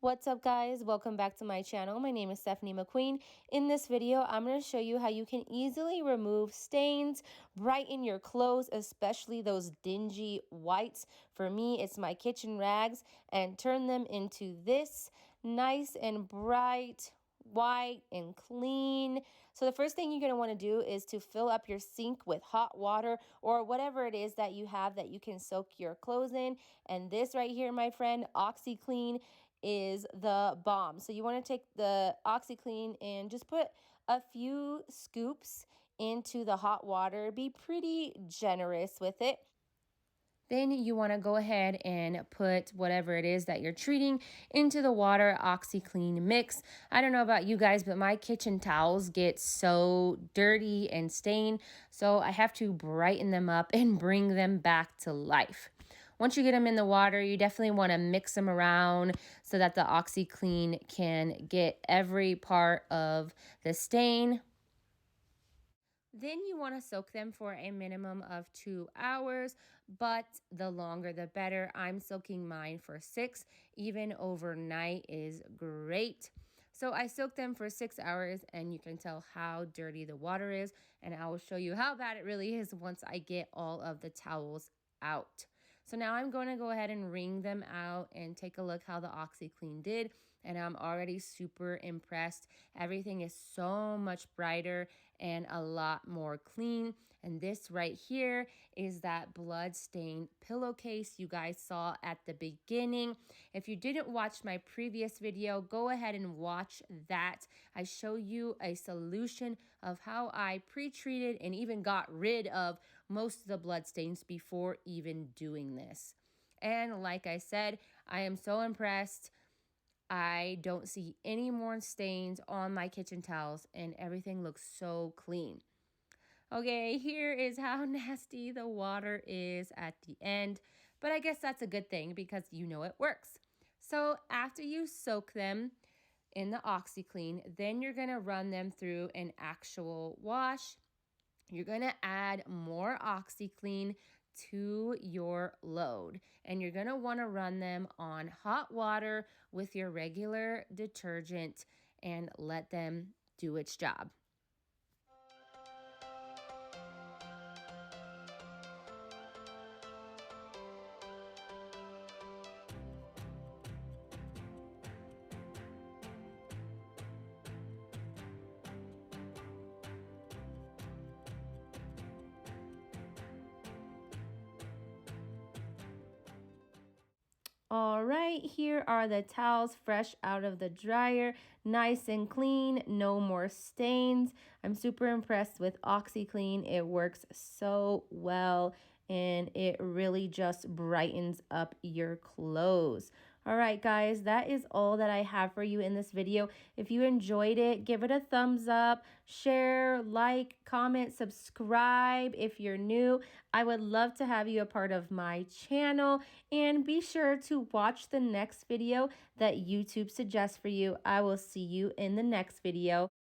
What's up, guys? Welcome back to my channel. My name is Stephanie McQueen. In this video, I'm going to show you how you can easily remove stains, brighten your clothes, especially those dingy whites. For me, it's my kitchen rags, and turn them into this nice and bright white and clean. So the first thing you're going to want to do is to fill up your sink with hot water or whatever it is that you have that you can soak your clothes in. And this right here, my friend, OxiClean, is the bomb. So you want to take the OxiClean and just put a few scoops into the hot water. Be pretty generous with it. Then you want to go ahead and put whatever it is that you're treating into the water OxiClean mix. I don't know about you guys, but my kitchen towels get so dirty and stained, so I have to brighten them up and bring them back to life. Once you get them in the water, you definitely want to mix them around so that the OxiClean can get every part of the stain. Then you want to soak them for a minimum of 2 hours, but the longer the better. I'm soaking mine for 6. Even overnight is great. So I soak them for 6 hours, and you can tell how dirty the water is, and I will show you how bad it really is once I get all of the towels out. So now I'm going to go ahead and wring them out and take a look how the OxiClean did. And I'm already super impressed. Everything is so much brighter and a lot more clean. And this right here is that blood-stained pillowcase you guys saw at the beginning. If you didn't watch my previous video, go ahead and watch that. I show you a solution of how I pre-treated and even got rid of most of the blood stains before even doing this. And like I said, I am so impressed. I don't see any more stains on my kitchen towels, and everything looks so clean. Okay, here is how nasty the water is at the end, but I guess that's a good thing because you know it works. So after you soak them in the OxiClean, then you're going to run them through an actual wash. You're going to add more OxiClean to your load, and you're going to want to run them on hot water with your regular detergent and let them do its job. All right, here are the towels fresh out of the dryer, nice and clean, no more stains. I'm super impressed with OxiClean. It works so well, and it really just brightens up your clothes. All right, guys, that is all that I have for you in this video. If you enjoyed it, give it a thumbs up, share, like, comment, subscribe if you're new. I would love to have you a part of my channel, and be sure to watch the next video that YouTube suggests for you. I will see you in the next video.